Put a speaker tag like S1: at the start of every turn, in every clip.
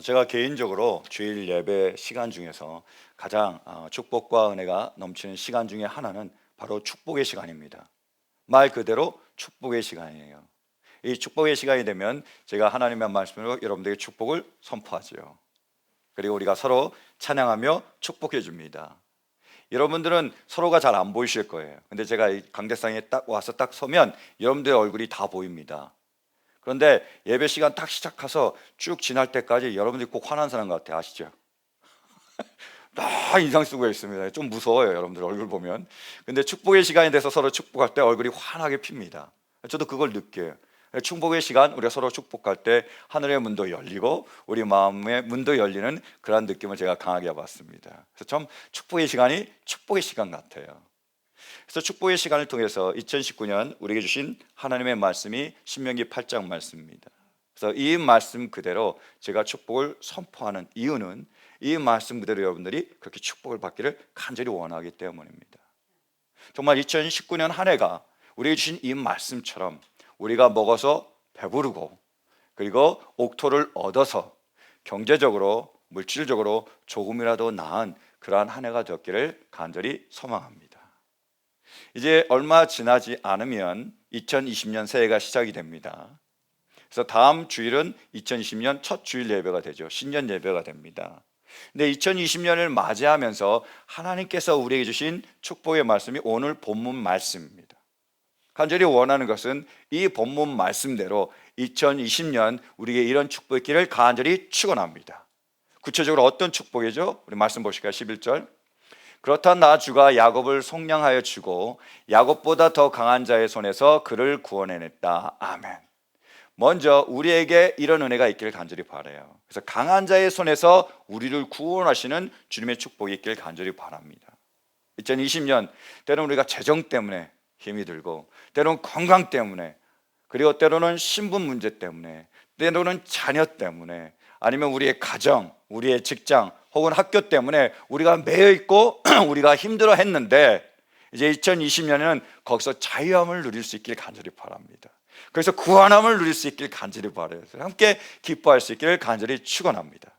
S1: 제가 개인적으로 주일 예배 시간 중에서 가장 축복과 은혜가 넘치는 시간 중에 하나는 바로 축복의 시간입니다. 말 그대로 축복의 시간이에요. 이 축복의 시간이 되면 제가 하나님의 말씀으로 여러분들에게 축복을 선포하죠. 그리고 우리가 서로 찬양하며 축복해 줍니다. 여러분들은 서로가 잘 안 보이실 거예요. 근데 제가 이 강대상에 딱 와서 딱 서면 여러분들의 얼굴이 다 보입니다. 그런데 예배 시간 딱 시작해서 쭉 지날 때까지 여러분들이 꼭 화난 사람 같아요. 아시죠? 다 인상 쓰고 있습니다. 좀 무서워요, 여러분들 얼굴 보면. 근데 축복의 시간이 돼서 서로 축복할 때 얼굴이 환하게 핍니다. 저도 그걸 느껴요. 축복의 시간, 우리가 서로 축복할 때 하늘의 문도 열리고 우리 마음의 문도 열리는 그런 느낌을 제가 강하게 받습니다. 그래서 좀 축복의 시간이 축복의 시간 같아요. 그래서 축복의 시간을 통해서 2019년 우리에게 주신 하나님의 말씀이 신명기 8장 말씀입니다. 그래서 이 말씀 그대로 제가 축복을 선포하는 이유는 이 말씀 그대로 여러분들이 그렇게 축복을 받기를 간절히 원하기 때문입니다. 정말 2019년 한 해가 우리에게 주신 이 말씀처럼 우리가 먹어서 배부르고 그리고 옥토를 얻어서 경제적으로 물질적으로 조금이라도 나은 그러한 한 해가 되었기를 간절히 소망합니다. 이제 얼마 지나지 않으면 2020년 새해가 시작이 됩니다. 그래서 다음 주일은 2020년 첫 주일 예배가 되죠. 신년 예배가 됩니다. 근데 2020년을 맞이하면서 하나님께서 우리에게 주신 축복의 말씀이 오늘 본문 말씀입니다. 간절히 원하는 것은 이 본문 말씀대로 2020년 우리에게 이런 축복이 있기를 간절히 축원합니다. 구체적으로 어떤 축복이죠? 우리 말씀 보실까요? 11절. 그렇다 나 주가 야곱을 속량하여 주고 야곱보다 더 강한 자의 손에서 그를 구원해냈다. 아멘. 먼저 우리에게 이런 은혜가 있기를 간절히 바라요. 그래서 강한 자의 손에서 우리를 구원하시는 주님의 축복이 있기를 간절히 바랍니다. 2020년 때로는 우리가 재정 때문에 힘이 들고 때로는 건강 때문에 그리고 때로는 신분 문제 때문에 때로는 자녀 때문에 아니면 우리의 가정, 우리의 직장 혹은 학교 때문에 우리가 매여 있고 우리가 힘들어 했는데 이제 2020년에는 거기서 자유함을 누릴 수 있길 간절히 바랍니다. 그래서 구원함을 누릴 수 있길 간절히 바라요. 함께 기뻐할 수 있기를 간절히 축원합니다.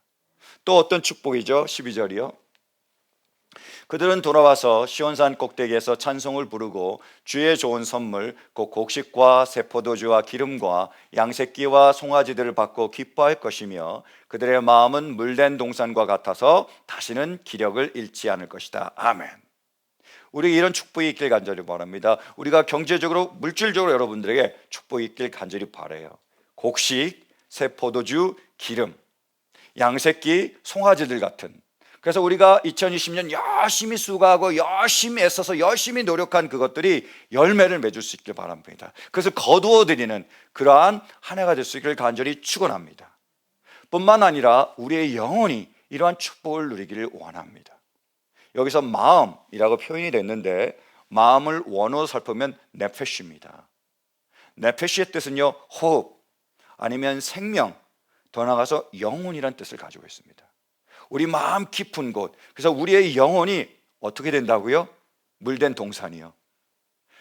S1: 또 어떤 축복이죠? 12절이요. 그들은 돌아와서 시온산 꼭대기에서 찬송을 부르고 주의 좋은 선물 곧 곡식과 새포도주와 기름과 양새끼와 송아지들을 받고 기뻐할 것이며 그들의 마음은 물된 동산과 같아서 다시는 기력을 잃지 않을 것이다. 아멘. 우리 이런 축복이 있길 간절히 바랍니다. 우리가 경제적으로 물질적으로 여러분들에게 축복이 있길 간절히 바라요. 곡식, 새포도주, 기름, 양새끼, 송아지들 같은. 그래서 우리가 2020년 열심히 수고하고 열심히 애써서 열심히 노력한 그것들이 열매를 맺을 수 있길 바랍니다. 그래서 거두어드리는 그러한 한 해가 될 수 있기를 간절히 축원합니다. 뿐만 아니라 우리의 영혼이 이러한 축복을 누리기를 원합니다. 여기서 마음이라고 표현이 됐는데 마음을 원어로 살펴보면 네페시입니다. 네페시의 뜻은요 호흡 아니면 생명, 더 나아가서 영혼이라는 뜻을 가지고 있습니다. 우리 마음 깊은 곳, 그래서 우리의 영혼이 어떻게 된다고요? 물된 동산이요.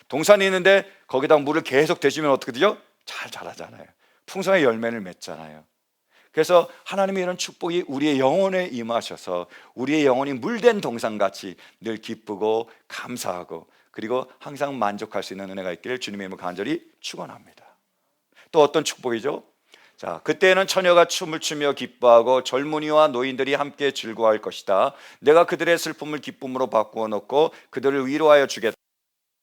S1: 동산이 있는데 거기다 물을 계속 대주면 어떻게 되죠? 잘 자라잖아요. 풍성의 열매를 맺잖아요. 그래서 하나님의 이런 축복이 우리의 영혼에 임하셔서 우리의 영혼이 물된 동산같이 늘 기쁘고 감사하고 그리고 항상 만족할 수 있는 은혜가 있기를 주님의 이름으로 간절히 축원합니다. 또 어떤 축복이죠? 자, 그때는 처녀가 춤을 추며 기뻐하고 젊은이와 노인들이 함께 즐거워할 것이다. 내가 그들의 슬픔을 기쁨으로 바꾸어 놓고 그들을 위로하여 주겠다.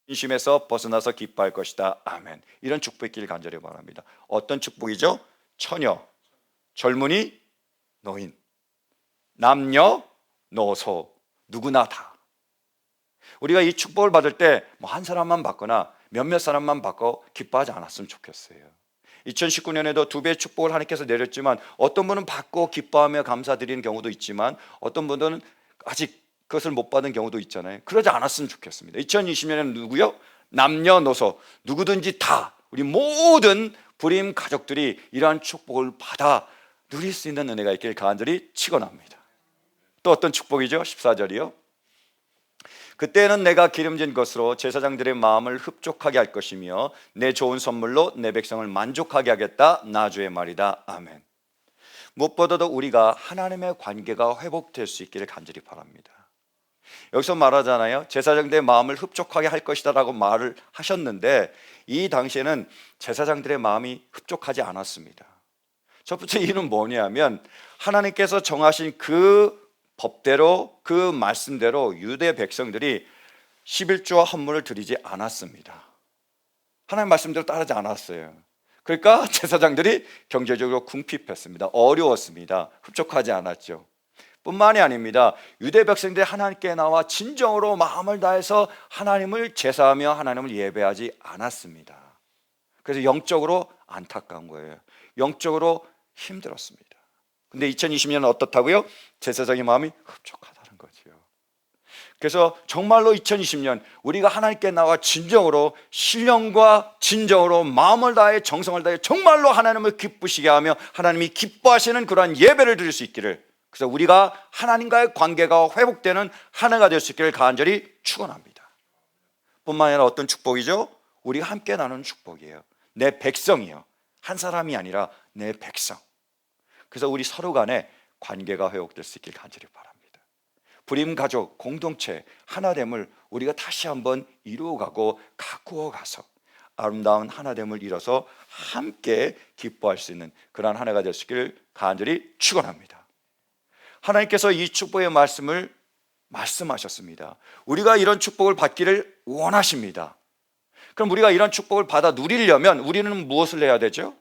S1: 인심에서 벗어나서 기뻐할 것이다. 아멘. 이런 축복 있기를 간절히 바랍니다. 어떤 축복이죠? 처녀, 젊은이, 노인, 남녀, 노소, 누구나 다. 우리가 이 축복을 받을 때 뭐 한 사람만 받거나 몇몇 사람만 받고 기뻐하지 않았으면 좋겠어요. 2019년에도 두 배의 축복을 하나님께서 내렸지만 어떤 분은 받고 기뻐하며 감사드리는 경우도 있지만 어떤 분들은 아직 그것을 못 받은 경우도 있잖아요. 그러지 않았으면 좋겠습니다. 2020년에는 누구요? 남녀노소 누구든지 다 우리 모든 불임 가족들이 이러한 축복을 받아 누릴 수 있는 은혜가 있길 간절히 축원합니다. 또 어떤 축복이죠? 14절이요. 그때는 내가 기름진 것으로 제사장들의 마음을 흡족하게 할 것이며 내 좋은 선물로 내 백성을 만족하게 하겠다. 나 주의 말이다. 아멘. 무엇보다도 우리가 하나님의 관계가 회복될 수 있기를 간절히 바랍니다. 여기서 말하잖아요. 제사장들의 마음을 흡족하게 할 것이다 라고 말을 하셨는데 이 당시에는 제사장들의 마음이 흡족하지 않았습니다. 첫 번째 이유는 뭐냐면 하나님께서 정하신 그 법대로 그 말씀대로 유대 백성들이 11조와 헌물을 드리지 않았습니다. 하나님 말씀대로 따르지 않았어요. 그러니까 제사장들이 경제적으로 궁핍했습니다. 어려웠습니다. 흡족하지 않았죠. 뿐만이 아닙니다. 유대 백성들이 하나님께 나와 진정으로 마음을 다해서 하나님을 제사하며 하나님을 예배하지 않았습니다. 그래서 영적으로 안타까운 거예요. 영적으로 힘들었습니다. 근데 2020년은 어떻다고요? 제사장의 마음이 흡족하다는 거죠. 그래서 정말로 2020년 우리가 하나님께 나와 진정으로 신령과 진정으로 마음을 다해 정성을 다해 정말로 하나님을 기쁘시게 하며 하나님이 기뻐하시는 그러한 예배를 드릴 수 있기를, 그래서 우리가 하나님과의 관계가 회복되는 한 해가 될 수 있기를 간절히 축원합니다. 뿐만 아니라 어떤 축복이죠? 우리가 함께 나누는 축복이에요. 내 백성이요, 한 사람이 아니라 내 백성. 그래서 우리 서로 간에 관계가 회복될 수 있길 간절히 바랍니다. 불임 가족 공동체 하나됨을 우리가 다시 한번 이루어가고 가꾸어 가서 아름다운 하나됨을 이뤄서 함께 기뻐할 수 있는 그러한 한 해가 될 수 있기를 간절히 축원합니다. 하나님께서 이 축복의 말씀을 말씀하셨습니다. 우리가 이런 축복을 받기를 원하십니다. 그럼 우리가 이런 축복을 받아 누리려면 우리는 무엇을 해야 되죠?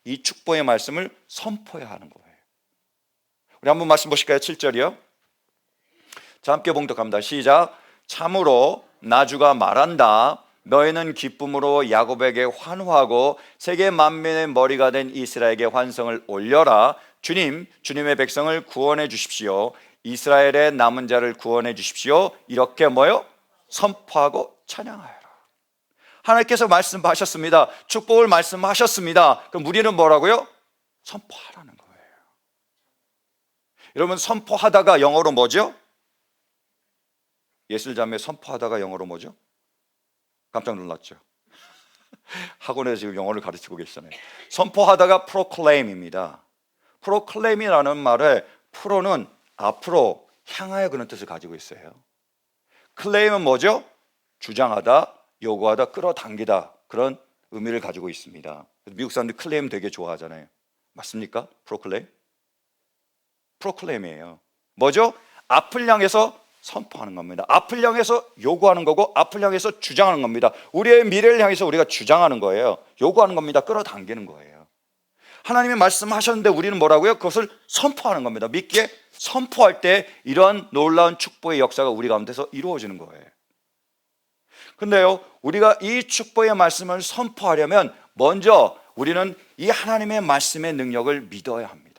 S1: 이 축복의 말씀을 선포해야 하는 거예요. 우리 한번 말씀 보실까요? 7절이요. 자, 함께 봉독합니다. 시작. 참으로 나주가 말한다. 너희는 기쁨으로 야곱에게 환호하고 세계 만민의 머리가 된 이스라엘에게 환성을 올려라. 주님의 백성을 구원해 주십시오. 이스라엘의 남은 자를 구원해 주십시오. 이렇게 뭐요? 선포하고 찬양하여라. 하나님께서 말씀하셨습니다. 축복을 말씀하셨습니다. 그럼 우리는 뭐라고요? 선포하라는 거예요. 여러분, 선포하다가 영어로 뭐죠? 예술자매 선포하다가 영어로 뭐죠? 깜짝 놀랐죠? 학원에서 지금 영어를 가르치고 계시잖아요. 선포하다가 proclaim입니다. proclaim이라는 말에 프로는 앞으로 향하여 그런 뜻을 가지고 있어요. claim은 뭐죠? 주장하다, 요구하다, 끌어당기다, 그런 의미를 가지고 있습니다. 미국 사람들이 claim 되게 좋아하잖아요. 맞습니까? proclaim이에요. 뭐죠? 앞을 향해서 선포하는 겁니다. 앞을 향해서 요구하는 거고 앞을 향해서 주장하는 겁니다. 우리의 미래를 향해서 우리가 주장하는 거예요. 요구하는 겁니다. 끌어당기는 거예요. 하나님이 말씀하셨는데 우리는 뭐라고요? 그것을 선포하는 겁니다. 믿기에 선포할 때 이러한 놀라운 축복의 역사가 우리 가운데서 이루어지는 거예요. 근데요, 우리가 이 축복의 말씀을 선포하려면 먼저 우리는 이 하나님의 말씀의 능력을 믿어야 합니다.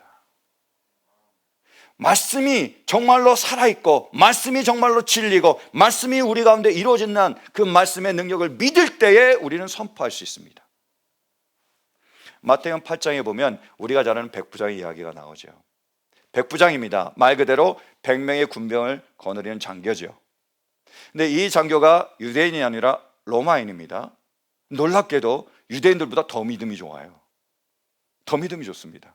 S1: 말씀이 정말로 살아있고 말씀이 정말로 진리고 말씀이 우리 가운데 이루어진다는 그 말씀의 능력을 믿을 때에 우리는 선포할 수 있습니다. 마태복음 8장에 보면 우리가 잘 아는 백부장의 이야기가 나오죠. 백부장입니다. 말 그대로 100명의 군병을 거느리는 장교죠. 근데 이 장교가 유대인이 아니라 로마인입니다. 놀랍게도 유대인들보다 더 믿음이 좋아요. 더 믿음이 좋습니다.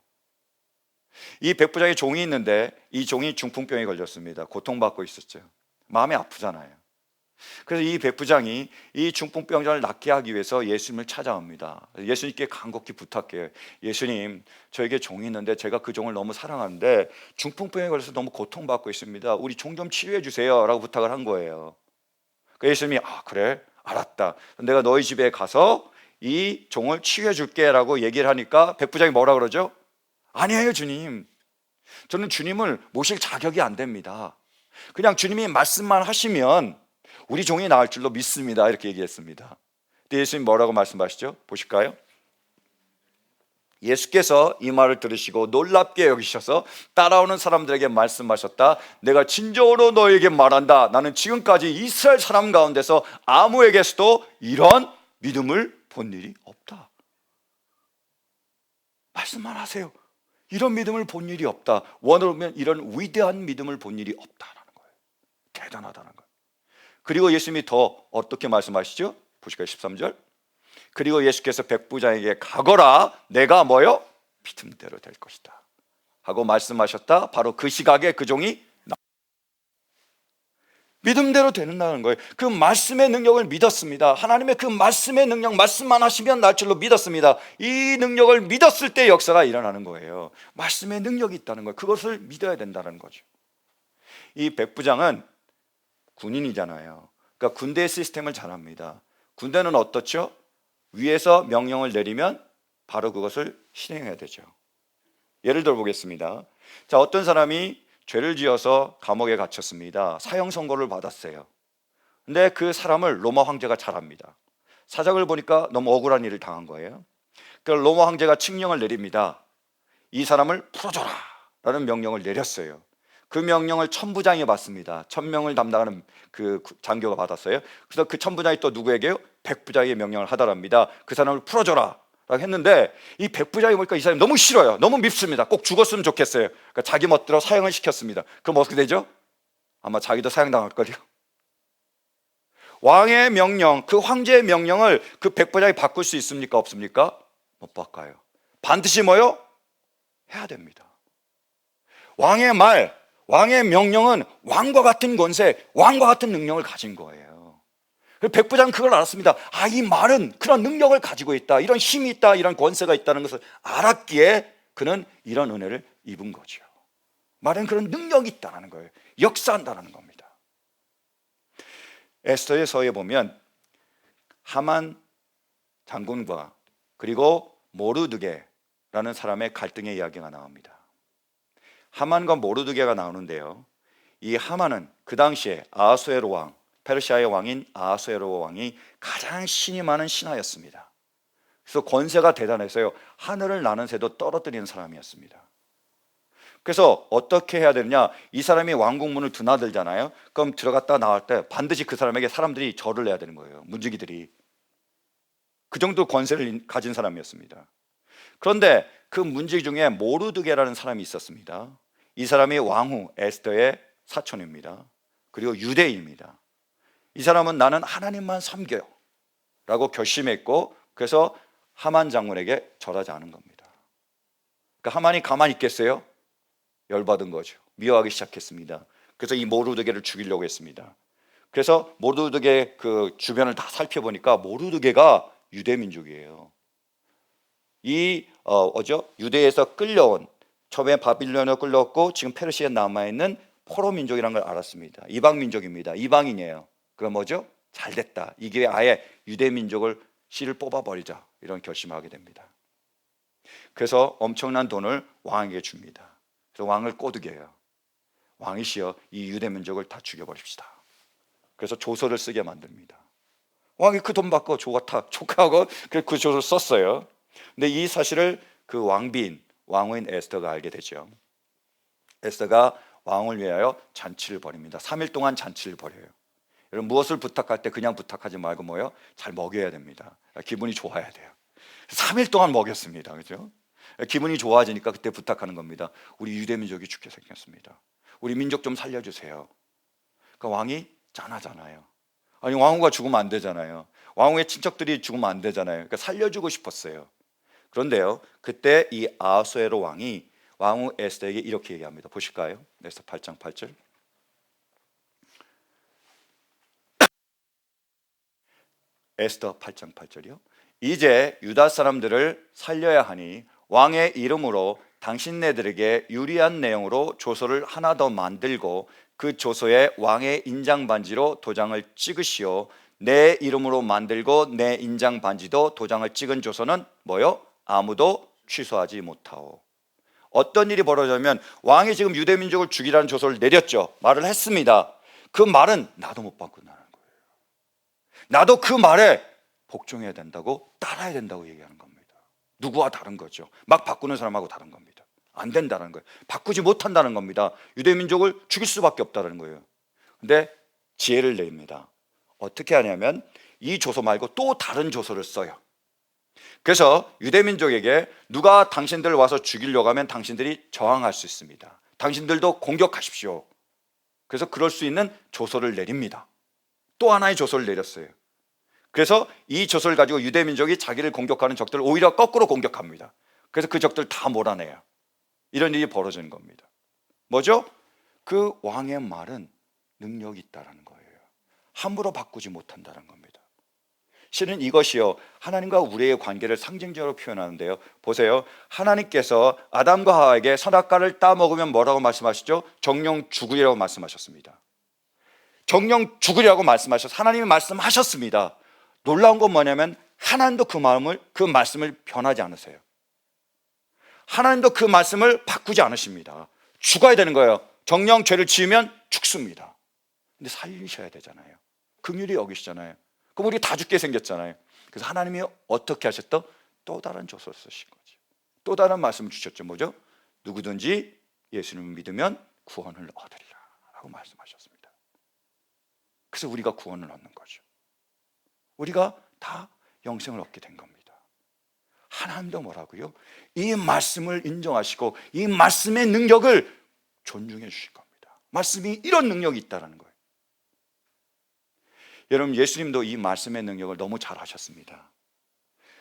S1: 이 백부장의 종이 있는데 이 종이 중풍병에 걸렸습니다. 고통받고 있었죠. 마음이 아프잖아요. 그래서 이 백부장이 이 중풍병자를 낫게 하기 위해서 예수님을 찾아옵니다. 예수님께 간곡히 부탁해요. 예수님, 저에게 종이 있는데 제가 그 종을 너무 사랑하는데 중풍병에 걸려서 너무 고통받고 있습니다. 우리 종 좀 치료해 주세요 라고 부탁을 한 거예요. 그래서 예수님이 그래? 알았다. 내가 너희 집에 가서 이 종을 치유해 줄게 라고 얘기를 하니까 백부장이 뭐라 그러죠? 아니에요 주님, 저는 주님을 모실 자격이 안 됩니다. 그냥 주님이 말씀만 하시면 우리 종이 나을 줄로 믿습니다 이렇게 얘기했습니다. 근데 예수님 뭐라고 말씀하시죠? 보실까요? 예수께서 이 말을 들으시고 놀랍게 여기셔서 따라오는 사람들에게 말씀하셨다. 내가 진정으로 너에게 말한다. 나는 지금까지 이스라엘 사람 가운데서 아무에게서도 이런 믿음을 본 일이 없다. 말씀만 하세요. 이런 믿음을 본 일이 없다. 원어로 보면 이런 위대한 믿음을 본 일이 없다라는 거예요. 대단하다는 거예요. 그리고 예수님이 더 어떻게 말씀하시죠? 보실까요? 13절. 그리고 예수께서 백부장에게 가거라. 내가 뭐요? 믿음대로 될 것이다 하고 말씀하셨다. 바로 그 시각에 그 종이 믿음대로 되는다는 거예요. 그 말씀의 능력을 믿었습니다. 하나님의 그 말씀의 능력, 말씀만 하시면 날 줄로 믿었습니다. 이 능력을 믿었을 때 역사가 일어나는 거예요. 말씀의 능력이 있다는 거예요. 그것을 믿어야 된다는 거죠. 이 백부장은 군인이잖아요. 그러니까 군대의 시스템을 잘 압니다. 군대는 어떻죠? 위에서 명령을 내리면 바로 그것을 실행해야 되죠. 예를 들어 보겠습니다. 자, 어떤 사람이 죄를 지어서 감옥에 갇혔습니다. 사형 선고를 받았어요. 근데 그 사람을 로마 황제가 잘 압니다. 사적을 보니까 너무 억울한 일을 당한 거예요. 그래서 로마 황제가 칙령을 내립니다. 이 사람을 풀어줘라 라는 명령을 내렸어요. 그 명령을 천부장이 받습니다. 1000명을 담당하는 그 장교가 받았어요. 그래서 그 천부장이 또 누구에게요? 백부장의 명령을 하더랍니다. 그 사람을 풀어줘라 라고 했는데, 이 백부장이 보니까 이 사람이 너무 싫어요. 너무 밉습니다. 꼭 죽었으면 좋겠어요. 그러니까 자기 멋대로 사형을 시켰습니다. 그럼 어떻게 되죠? 아마 자기도 사형당할 거요. 왕의 명령, 그 황제의 명령을 그 백부장이 바꿀 수 있습니까? 없습니까? 못 바꿔요. 반드시 뭐요? 해야 됩니다. 왕의 말, 왕의 명령은 왕과 같은 권세, 왕과 같은 능력을 가진 거예요. 백부장은 그걸 알았습니다. 아, 이 말은 그런 능력을 가지고 있다, 이런 힘이 있다, 이런 권세가 있다는 것을 알았기에 그는 이런 은혜를 입은 거죠. 말은 그런 능력이 있다는 거예요. 역사한다는 겁니다. 에스더의 서에 보면 하만 장군과 그리고 모르드게라는 사람의 갈등의 이야기가 나옵니다. 하만과 모르드게가 나오는데요, 이 하만은 그 당시에 아하수에로 왕, 페르시아의 왕인 아하수에로 왕이 가장 신이 많은 신하였습니다. 그래서 권세가 대단해서요, 하늘을 나는 새도 떨어뜨리는 사람이었습니다. 그래서 어떻게 해야 되느냐, 이 사람이 왕궁문을 드나들잖아요. 그럼 들어갔다 나올 때 반드시 그 사람에게 사람들이 절을 해야 되는 거예요. 문지기들이. 그 정도 권세를 가진 사람이었습니다. 그런데 그 문지기 중에 모르드게라는 사람이 있었습니다. 이 사람이 왕후 에스더의 사촌입니다. 그리고 유대인입니다. 이 사람은 나는 하나님만 섬겨요 라고 결심했고, 그래서 하만 장군에게 절하지 않은 겁니다. 그러니까 하만이 가만히 있겠어요? 열받은 거죠. 미워하기 시작했습니다. 그래서 이 모르드게를 죽이려고 했습니다. 그래서 모르드게 그 주변을 다 살펴보니까 모르드게가 유대 민족이에요. 이 유대에서 끌려온, 처음에 바빌론으로 끌려왔고 지금 페르시아에 남아있는 포로 민족이라는 걸 알았습니다. 이방 민족입니다. 이방인이에요. 그럼 뭐죠? 잘됐다. 이 기회에 아예 유대 민족을 씨를 뽑아버리자, 이런 결심을 하게 됩니다. 그래서 엄청난 돈을 왕에게 줍니다. 그래서 왕을 꼬드겨요. 왕이시여, 이 유대 민족을 다 죽여버립시다. 그래서 조서를 쓰게 만듭니다. 왕이 그 돈 받고 조카하고 그 조서를 썼어요. 근데 이 사실을 그 왕후인 에스더가 알게 되죠. 에스더가 왕을 위하여 잔치를 벌입니다. 3일 동안 잔치를 벌여요. 여러분, 무엇을 부탁할 때 그냥 부탁하지 말고 뭐요? 잘 먹여야 됩니다. 기분이 좋아야 돼요. 3일 동안 먹였습니다. 그죠? 기분이 좋아지니까 그때 부탁하는 겁니다. 우리 유대 민족이 죽게 생겼습니다. 우리 민족 좀 살려주세요. 그러니까 왕이 짠하잖아요. 아니, 왕후가 죽으면 안 되잖아요. 왕후의 친척들이 죽으면 안 되잖아요. 그러니까 살려주고 싶었어요. 그런데요, 그때 이 아하수에로 왕이 왕후 에스더에게 이렇게 얘기합니다. 보실까요? 에스더 8장 8절. 에스더 8장 8절이요. 이제 유다 사람들을 살려야 하니 왕의 이름으로 당신네들에게 유리한 내용으로 조서를 하나 더 만들고 그 조서에 왕의 인장 반지로 도장을 찍으시오. 내 이름으로 만들고 내 인장 반지도 도장을 찍은 조서는 뭐요? 아무도 취소하지 못하오. 어떤 일이 벌어지면 왕이 지금 유대 민족을 죽이라는 조서를 내렸죠. 말을 했습니다. 그 말은 나도 못 바꾼다는 거예요. 나도 그 말에 복종해야 된다고, 따라야 된다고 얘기하는 겁니다. 누구와 다른 거죠. 막 바꾸는 사람하고 다른 겁니다. 안 된다는 거예요. 바꾸지 못한다는 겁니다. 유대 민족을 죽일 수밖에 없다는 거예요. 근데 지혜를 냅니다. 어떻게 하냐면 이 조서 말고 또 다른 조서를 써요. 그래서 유대 민족에게 누가 당신들을 와서 죽이려고 하면 당신들이 저항할 수 있습니다. 당신들도 공격하십시오. 그래서 그럴 수 있는 조서를 내립니다. 또 하나의 조서를 내렸어요. 그래서 이 조서를 가지고 유대 민족이 자기를 공격하는 적들을 오히려 거꾸로 공격합니다. 그래서 그 적들 다 몰아내요. 이런 일이 벌어지는 겁니다. 뭐죠? 그 왕의 말은 능력이 있다는 거예요. 함부로 바꾸지 못한다는 겁니다. 실은 이것이요, 하나님과 우리의 관계를 상징적으로 표현하는데요. 보세요. 하나님께서 아담과 하와에게 선악과를 따먹으면 뭐라고 말씀하시죠? 정령 죽으리라고 말씀하셨습니다. 정령 죽으리라고 말씀하셔서 하나님이 말씀하셨습니다. 놀라운 건 뭐냐면 하나님도 그 말씀을 변하지 않으세요. 하나님도 그 말씀을 바꾸지 않으십니다. 죽어야 되는 거예요. 정령 죄를 지으면 죽습니다. 근데 살리셔야 되잖아요. 긍휼히 여기시잖아요. 그럼 우리 다 죽게 생겼잖아요. 그래서 하나님이 어떻게 하셨다? 또 다른 조서를 쓰신 거죠. 또 다른 말씀을 주셨죠. 뭐죠? 누구든지 예수님을 믿으면 구원을 얻으리라 라고 말씀하셨습니다. 그래서 우리가 구원을 얻는 거죠. 우리가 다 영생을 얻게 된 겁니다. 하나님도 뭐라고요? 이 말씀을 인정하시고 이 말씀의 능력을 존중해 주신 겁니다. 말씀이 이런 능력이 있다는 거예요. 여러분, 예수님도 이 말씀의 능력을 너무 잘 하셨습니다.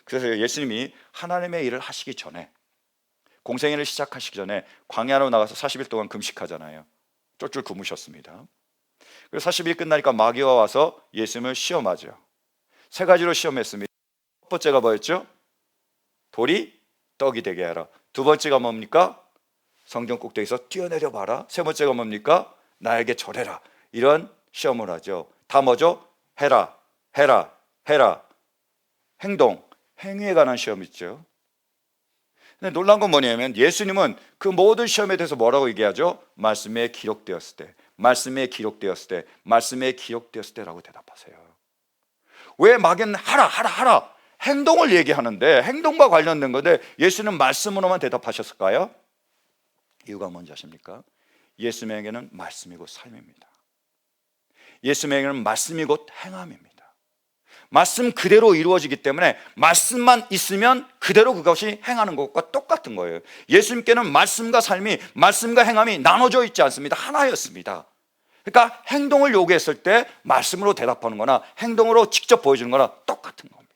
S1: 그래서 예수님이 하나님의 일을 하시기 전에, 공생애를 시작하시기 전에 광야로 나가서 40일 동안 금식하잖아요. 쫄쫄 굶으셨습니다. 그래서 40일 끝나니까 마귀가 와서 예수님을 시험하죠. 세 가지로 시험했습니다. 첫 번째가 뭐였죠? 돌이 떡이 되게 하라. 두 번째가 뭡니까? 성전 꼭대기에서 뛰어내려 봐라. 세 번째가 뭡니까? 나에게 절해라. 이런 시험을 하죠. 다 뭐죠? 해라, 해라, 해라. 행동, 행위에 관한 시험이 있죠. 근데 놀라운 건 뭐냐면 예수님은 그 모든 시험에 대해서 뭐라고 얘기하죠? 말씀에 기록되었을 때, 말씀에 기록되었을 때, 말씀에 기록되었을 때라고 대답하세요. 왜 마귀는 하라 행동을 얘기하는데, 행동과 관련된 건데 예수는 말씀으로만 대답하셨을까요? 이유가 뭔지 아십니까? 예수님에게는 말씀이 곧 삶입니다. 예수님에게는 말씀이 곧 행함입니다. 말씀 그대로 이루어지기 때문에 말씀만 있으면 그대로 그것이 행하는 것과 똑같은 거예요. 예수님께는 말씀과 삶이, 말씀과 행함이 나눠져 있지 않습니다. 하나였습니다. 그러니까 행동을 요구했을 때 말씀으로 대답하는 거나 행동으로 직접 보여주는 거나 똑같은 겁니다.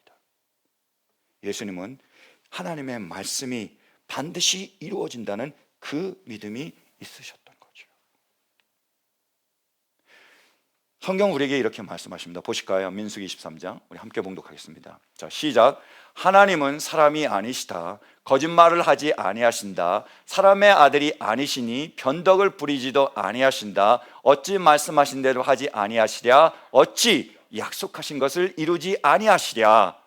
S1: 예수님은 하나님의 말씀이 반드시 이루어진다는 그 믿음이 있으셨던 거죠. 성경 우리에게 이렇게 말씀하십니다. 보실까요? 민수기 23장 우리 함께 봉독하겠습니다. 자, 시작. 하나님은 사람이 아니시다. 거짓말을 하지 아니하신다. 사람의 아들이 아니시니 변덕을 부리지도 아니하신다. 어찌 말씀하신 대로 하지 아니하시랴? 어찌 약속하신 것을 이루지 아니하시랴?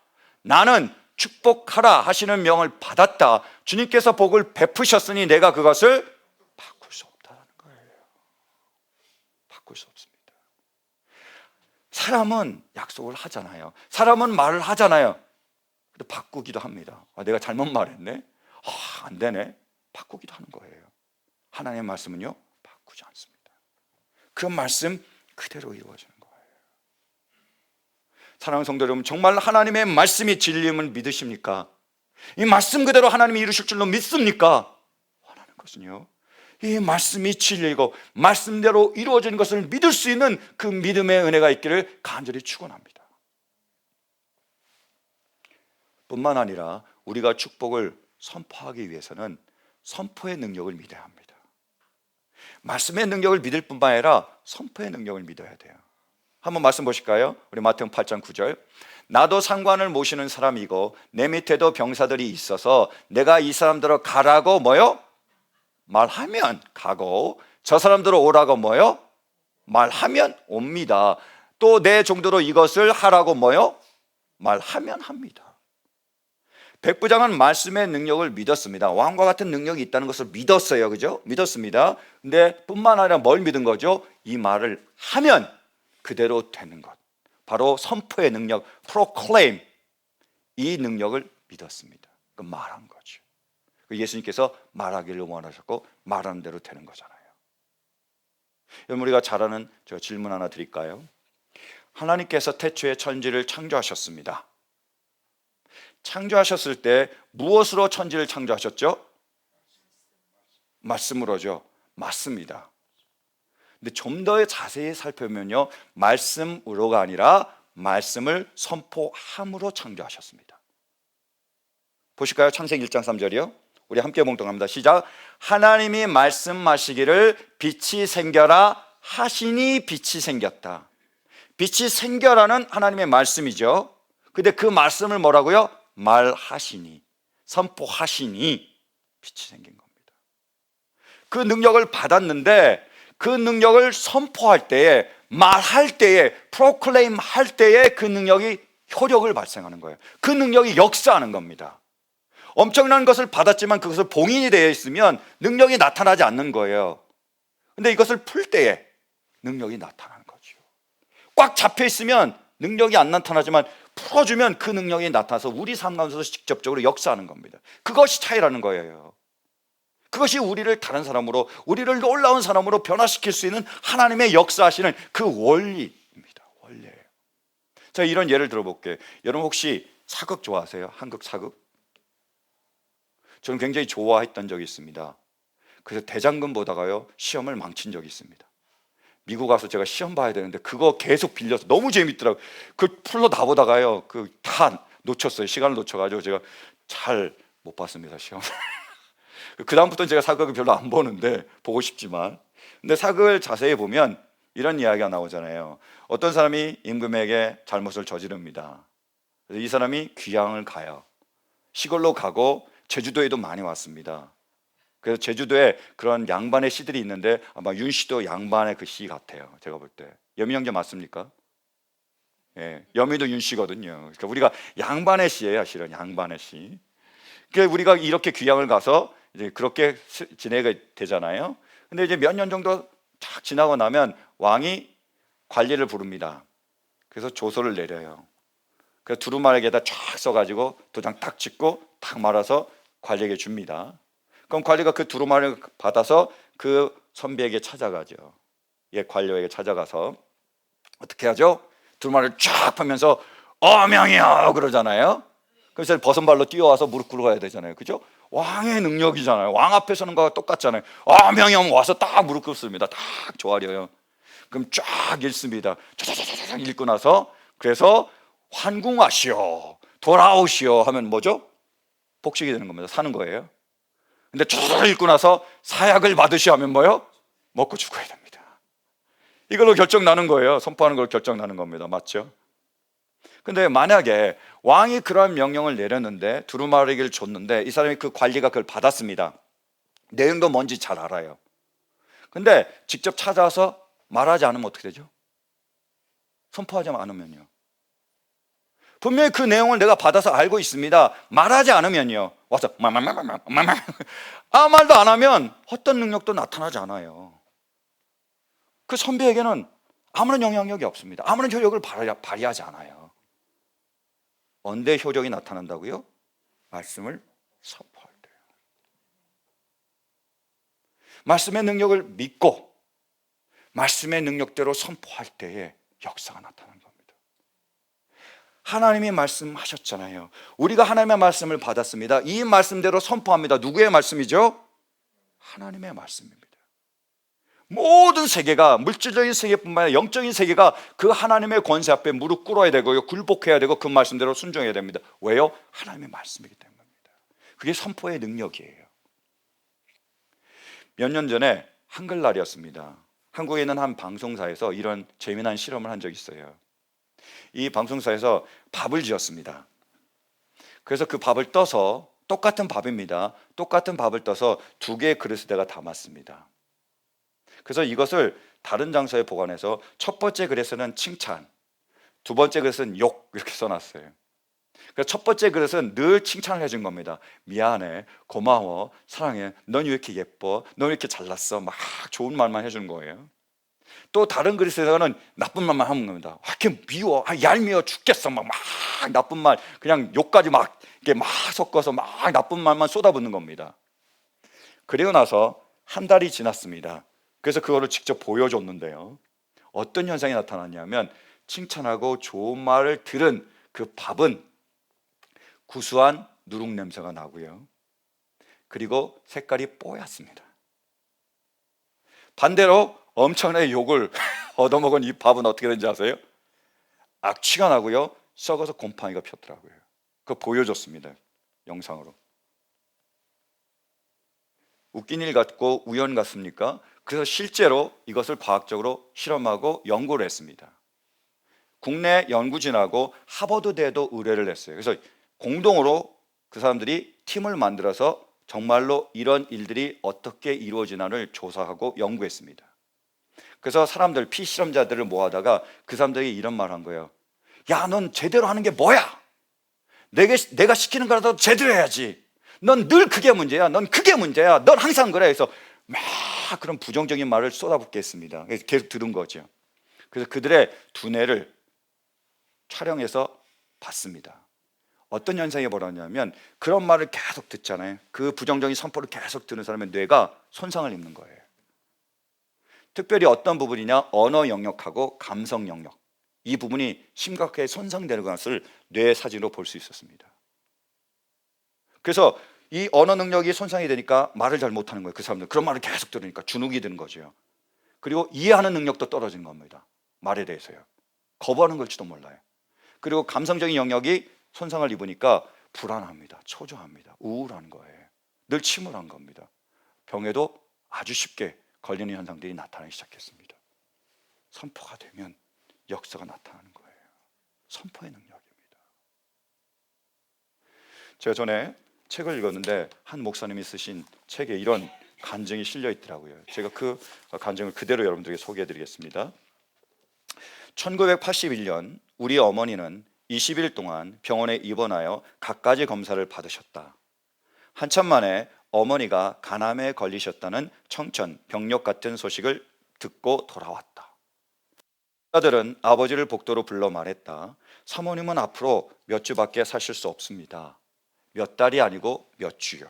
S1: 나는 축복하라 하시는 명을 받았다. 주님께서 복을 베푸셨으니 내가 그것을 바꿀 수 없다는 거예요. 바꿀 수 없습니다. 사람은 약속을 하잖아요. 사람은 말을 하잖아요. 근데 바꾸기도 합니다. 내가 잘못 말했네. 안 되네. 바꾸기도 하는 거예요. 하나님의 말씀은요, 바꾸지 않습니다. 그 말씀 그대로 이루어지는 거예요. 사랑하는 성도 여러분, 정말 하나님의 말씀이 진리임을 믿으십니까? 이 말씀 그대로 하나님이 이루실 줄로 믿습니까? 원하는 것은요, 이 말씀이 진리이고 말씀대로 이루어지는 것을 믿을 수 있는 그 믿음의 은혜가 있기를 간절히 축원합니다. 뿐만 아니라 우리가 축복을 선포하기 위해서는 선포의 능력을 믿어야 합니다. 말씀의 능력을 믿을 뿐만 아니라 선포의 능력을 믿어야 돼요. 한번 말씀 보실까요? 우리 마태복음 8장 9절. 나도 상관을 모시는 사람이고 내 밑에도 병사들이 있어서 내가 이 사람들을 가라고 뭐요? 말하면 가고, 저 사람들을 오라고 뭐요? 말하면 옵니다. 또 내 종도로 이것을 하라고 뭐요? 말하면 합니다. 백부장은 말씀의 능력을 믿었습니다. 왕과 같은 능력이 있다는 것을 믿었어요. 그죠? 믿었습니다. 근데 뿐만 아니라 뭘 믿은 거죠? 이 말을 하면 그대로 되는 것. 바로 선포의 능력, proclaim. 이 능력을 믿었습니다. 그 말한 거죠. 예수님께서 말하기를 원하셨고 말하는 대로 되는 거잖아요. 여러분, 우리가 잘 아는 저 질문 하나 드릴까요? 하나님께서 태초에 천지를 창조하셨습니다. 창조하셨을 때 무엇으로 천지를 창조하셨죠? 말씀으로죠. 맞습니다. 근데 좀 더 자세히 살펴보면요, 말씀으로가 아니라 말씀을 선포함으로 창조하셨습니다. 보실까요? 창세기 1장 3절이요. 우리 함께 봉독합니다. 시작. 하나님이 말씀하시기를 빛이 생겨라 하시니 빛이 생겼다. 빛이 생겨라는 하나님의 말씀이죠. 근데 그 말씀을 뭐라고요? 말하시니, 선포하시니 빛이 생긴 겁니다. 그 능력을 받았는데 그 능력을 선포할 때에, 말할 때에, 프로클레임 할 때에 그 능력이 효력을 발생하는 거예요. 그 능력이 역사하는 겁니다. 엄청난 것을 받았지만 그것을 봉인이 되어 있으면 능력이 나타나지 않는 거예요. 근데 이것을 풀 때에 능력이 나타나는 거죠. 꽉 잡혀 있으면 능력이 안 나타나지만 풀어주면 그 능력이 나타나서 우리 삶 가운데서 직접적으로 역사하는 겁니다. 그것이 차이라는 거예요. 그것이 우리를 다른 사람으로, 우리를 놀라운 사람으로 변화시킬 수 있는 하나님의 역사하시는 그 원리입니다. 원리예요. 자, 이런 예를 들어볼게요. 여러분 혹시 사극 좋아하세요? 한국 사극? 저는 굉장히 좋아했던 적이 있습니다. 그래서 대장금 보다가요 시험을 망친 적이 있습니다. 미국 가서 제가 시험 봐야 되는데 그거 계속 빌려서 너무 재밌더라고요. 그 풀로 다 보다가요 그 다 놓쳤어요. 시간을 놓쳐가지고 제가 잘 못 봤습니다, 시험. 그 다음부터는 제가 사극을 별로 안 보는데, 보고 싶지만. 근데 사극을 자세히 보면 이런 이야기가 나오잖아요. 어떤 사람이 임금에게 잘못을 저지릅니다. 그래서 이 사람이 귀향을 가요. 시골로 가고 제주도에도 많이 왔습니다. 그래서 제주도에 그런 양반의 시들이 있는데 아마 윤 씨도 양반의 그 시 같아요. 제가 볼 때. 여민 형제 맞습니까? 예, 여민도 윤 씨거든요. 그러니까 우리가 양반의 시예요, 실은 양반의 시. 그러니까 우리가 이렇게 귀향을 가서 이제 그렇게 지내게 되잖아요. 근데 이제 몇 년 정도 쫙 지나고 나면 왕이 관리를 부릅니다. 그래서 조서를 내려요. 그래서 두루마리에다 쫙 써가지고 도장 딱 찍고 딱 말아서 관리에게 줍니다. 그럼 관리가 그 두루마리를 받아서 그 선비에게 찾아가죠. 옛 관료에게 찾아가서 어떻게 하죠? 두루마리를 쫙 펴면서 어명이요 그러잖아요. 그래서 버선발로 뛰어와서 무릎 꿇어야 되잖아요. 그죠? 왕의 능력이잖아요. 왕 앞에 서는 거와 똑같잖아요. 어명이 와서 딱 무릎 꿇습니다. 딱 조아려요. 그럼 쫙 읽습니다. 쫙 읽고 나서 그래서 환궁하시오, 돌아오시오 하면 뭐죠? 복식이 되는 겁니다. 사는 거예요. 근데 쫙 읽고 나서 사약을 받으시오 하면 뭐요? 먹고 죽어야 됩니다. 이걸로 결정 나는 거예요. 선포하는 걸 결정 나는 겁니다. 맞죠? 근데 만약에 왕이 그러한 명령을 내렸는데 두루마리를 줬는데 이 사람이 그 관리가 그걸 받았습니다. 내용도 뭔지 잘 알아요. 근데 직접 찾아와서 말하지 않으면 어떻게 되죠? 선포하지 않으면요. 분명히 그 내용을 내가 받아서 알고 있습니다. 말하지 않으면요. 와서 아무 말도 안 하면 어떤 능력도 나타나지 않아요. 그 선비에게는 아무런 영향력이 없습니다. 아무런 효력을 발휘하지 않아요. 언제 효력이 나타난다고요? 말씀을 선포할 때요. 말씀의 능력을 믿고 말씀의 능력대로 선포할 때에 역사가 나타나는 겁니다. 하나님이 말씀하셨잖아요. 우리가 하나님의 말씀을 받았습니다. 이 말씀대로 선포합니다. 누구의 말씀이죠? 하나님의 말씀입니다. 모든 세계가, 물질적인 세계뿐만 아니라 영적인 세계가 그 하나님의 권세 앞에 무릎 꿇어야 되고요, 굴복해야 되고 그 말씀대로 순종해야 됩니다. 왜요? 하나님의 말씀이기 때문입니다. 그게 선포의 능력이에요. 몇 년 전에 한글날이었습니다. 한국에 있는 한 방송사에서 이런 재미난 실험을 한 적이 있어요. 이 방송사에서 밥을 지었습니다. 그래서 그 밥을 떠서, 똑같은 밥입니다. 똑같은 밥을 떠서 두 개의 그릇에다가 담았습니다. 그래서 이것을 다른 장소에 보관해서 첫 번째 그릇에는 칭찬, 두 번째 그릇은 욕 이렇게 써놨어요. 그래서 첫 번째 그릇은 늘 칭찬을 해준 겁니다. 미안해, 고마워, 사랑해, 넌 왜 이렇게 예뻐, 넌 왜 이렇게 잘났어, 막 좋은 말만 해주는 거예요. 또 다른 그릇에서는 나쁜 말만 하는 겁니다. 이렇게 미워, 얄미워 죽겠어, 막 나쁜 말, 그냥 욕까지 막 이렇게 막 섞어서 막 나쁜 말만 쏟아붓는 겁니다. 그리고 나서 한 달이 지났습니다. 그래서 그거를 직접 보여줬는데요, 어떤 현상이 나타났냐면 칭찬하고 좋은 말을 들은 그 밥은 구수한 누룩 냄새가 나고요, 그리고 색깔이 뽀얗습니다. 반대로 엄청나게 욕을 얻어먹은 이 밥은 어떻게 되는지 아세요? 악취가 나고요, 썩어서 곰팡이가 폈더라고요. 그거 보여줬습니다. 영상으로. 웃긴 일 같고 우연 같습니까? 그래서 실제로 이것을 과학적으로 실험하고 연구를 했습니다. 국내 연구진하고 하버드대도 의뢰를 했어요. 그래서 공동으로 그 사람들이 팀을 만들어서 정말로 이런 일들이 어떻게 이루어지나를 조사하고 연구했습니다. 그래서 사람들, 피실험자들을 모아다가 그 사람들이 이런 말을 한 거예요. 야, 넌 제대로 하는 게 뭐야? 내가 시키는 거라도 제대로 해야지. 넌 늘 그게 문제야. 넌 그게 문제야. 넌 항상 그래. 그래서 막 그런 부정적인 말을 쏟아붓게 했습니다. 그래서 계속 들은 거죠. 그래서 그들의 두뇌를 촬영해서 봤습니다. 어떤 현상이 벌어졌냐면 그런 말을 계속 듣잖아요. 그 부정적인 선포를 계속 듣는 사람의 뇌가 손상을 입는 거예요. 특별히 어떤 부분이냐, 언어 영역하고 감성 영역, 이 부분이 심각하게 손상되는 것을 뇌 사진으로 볼 수 있었습니다. 그래서 이 언어 능력이 손상이 되니까 말을 잘 못하는 거예요. 그 사람들 그런 말을 계속 들으니까 주눅이 드는 거죠. 그리고 이해하는 능력도 떨어진 겁니다. 말에 대해서요. 거부하는 걸지도 몰라요. 그리고 감성적인 영역이 손상을 입으니까 불안합니다. 초조합니다. 우울한 거예요. 늘 침울한 겁니다. 병에도 아주 쉽게 걸리는 현상들이 나타나기 시작했습니다. 선포가 되면 역사가 나타나는 거예요. 선포의 능력입니다. 제가 전에 책을 읽었는데 한 목사님이 쓰신 책에 이런 간증이 실려 있더라고요. 제가 그 간증을 그대로 여러분들에게 소개해 드리겠습니다. 1981년 우리 어머니는 20일 동안 병원에 입원하여 갖가지 검사를 받으셨다. 한참 만에 어머니가 간암에 걸리셨다는 청천, 병력 같은 소식을 듣고 돌아왔다. 아들은 아버지를 복도로 불러 말했다. 사모님은 앞으로 몇 주밖에 사실 수 없습니다. 몇 달이 아니고 몇 주요.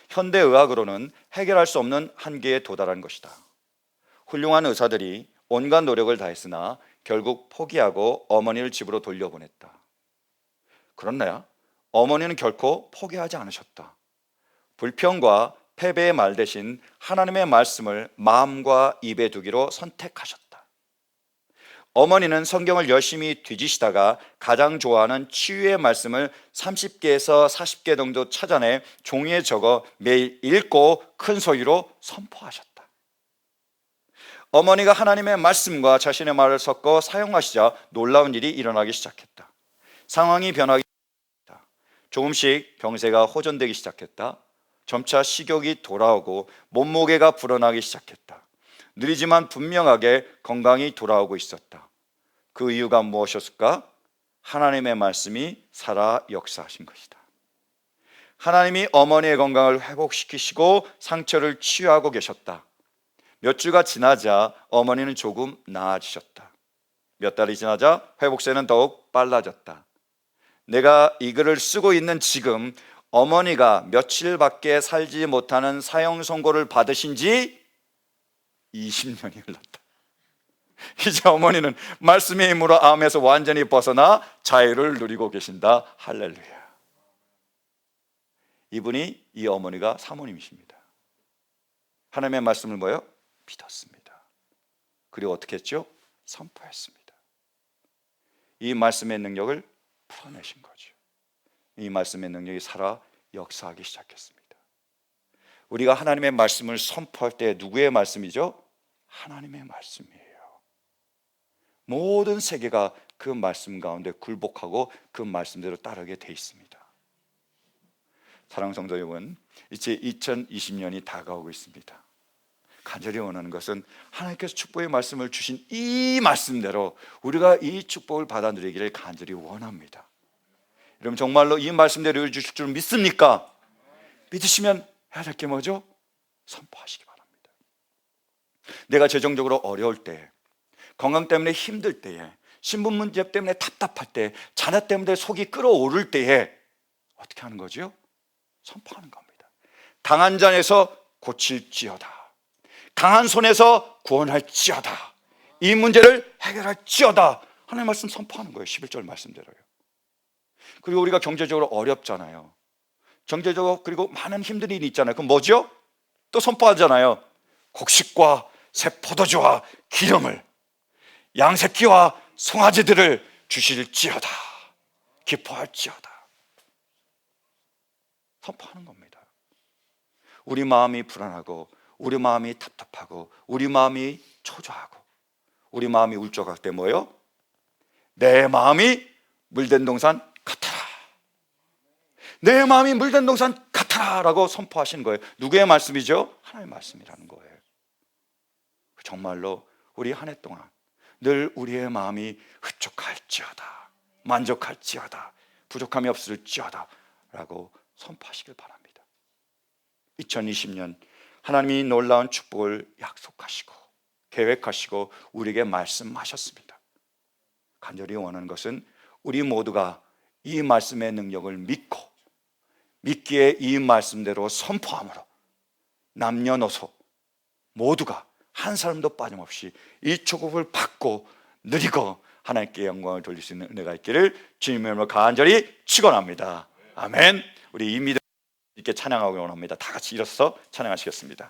S1: 현대의학으로는 해결할 수 없는 한계에 도달한 것이다. 훌륭한 의사들이 온갖 노력을 다했으나 결국 포기하고 어머니를 집으로 돌려보냈다. 그렇나요? 어머니는 결코 포기하지 않으셨다. 불평과 패배의 말 대신 하나님의 말씀을 마음과 입에 두기로 선택하셨다. 어머니는 성경을 열심히 뒤지시다가 가장 좋아하는 치유의 말씀을 30개에서 40개 정도 찾아내 종이에 적어 매일 읽고 큰 소리로 선포하셨다. 어머니가 하나님의 말씀과 자신의 말을 섞어 사용하시자 놀라운 일이 일어나기 시작했다. 상황이 변하기 시작했다. 조금씩 병세가 호전되기 시작했다. 점차 식욕이 돌아오고 몸무게가 불어나기 시작했다. 느리지만 분명하게 건강이 돌아오고 있었다. 그 이유가 무엇이었을까? 하나님의 말씀이 살아 역사하신 것이다. 하나님이 어머니의 건강을 회복시키시고 상처를 치유하고 계셨다. 몇 주가 지나자 어머니는 조금 나아지셨다. 몇 달이 지나자 회복세는 더욱 빨라졌다. 내가 이 글을 쓰고 있는 지금 어머니가 며칠밖에 살지 못하는 사형 선고를 받으신 지 20년이 흘렀다. 이제 어머니는 말씀의 힘으로 암에서 완전히 벗어나 자유를 누리고 계신다. 할렐루야. 이분이 이 어머니가 사모님이십니다. 하나님의 말씀을 뭐예요? 믿었습니다. 그리고 어떻게 했죠? 선포했습니다. 이 말씀의 능력을 풀어내신 거죠. 이 말씀의 능력이 살아 역사하기 시작했습니다. 우리가 하나님의 말씀을 선포할 때 누구의 말씀이죠? 하나님의 말씀이에요. 모든 세계가 그 말씀 가운데 굴복하고 그 말씀대로 따르게 돼 있습니다. 사랑하는 성도 여러분, 이제 2020년이 다가오고 있습니다. 간절히 원하는 것은 하나님께서 축복의 말씀을 주신 이 말씀대로 우리가 이 축복을 받아 누리기를 간절히 원합니다. 여러분 정말로 이 말씀대로 이루어주실 줄 믿습니까? 믿으시면 해야 될 게 뭐죠? 선포하시기 바랍니다. 내가 재정적으로 어려울 때, 건강 때문에 힘들 때에, 신분 문제 때문에 답답할 때, 자녀 때문에 속이 끓어오를 때에 어떻게 하는 거죠? 선포하는 겁니다. 강한 잔에서 고칠지어다. 강한 손에서 구원할지어다. 이 문제를 해결할지어다. 하나님의 말씀 선포하는 거예요. 11절 말씀대로요. 그리고 우리가 경제적으로 어렵잖아요. 경제적으로 그리고 많은 힘든 일이 있잖아요. 그럼 뭐죠? 또 선포하잖아요. 곡식과 새 포도주와 기름을, 양새끼와 송아지들을 주실지어다. 기뻐할지어다. 선포하는 겁니다. 우리 마음이 불안하고 우리 마음이 답답하고 우리 마음이 초조하고 우리 마음이 울적할 때 뭐예요? 내 마음이 물된 동산 같아라. 내 마음이 물된 동산 같아라 라고 선포하신 거예요. 누구의 말씀이죠? 하나님의 말씀이라는 거예요. 정말로 우리 한 해 동안 늘 우리의 마음이 흡족할지어다, 만족할지어다, 부족함이 없을지어다 라고 선포하시길 바랍니다. 2020년 하나님이 놀라운 축복을 약속하시고 계획하시고 우리에게 말씀하셨습니다. 간절히 원하는 것은 우리 모두가 이 말씀의 능력을 믿고 믿기에 이 말씀대로 선포함으로 남녀노소 모두가 한 사람도 빠짐없이 이 축복을 받고 누리고 하나님께 영광을 돌릴 수 있는 은혜가 있기를 주님의 이름으로 간절히 축원합니다. 아멘. 우리 이 믿음 있게 찬양하고 원합니다. 다 같이 일어서 찬양하시겠습니다.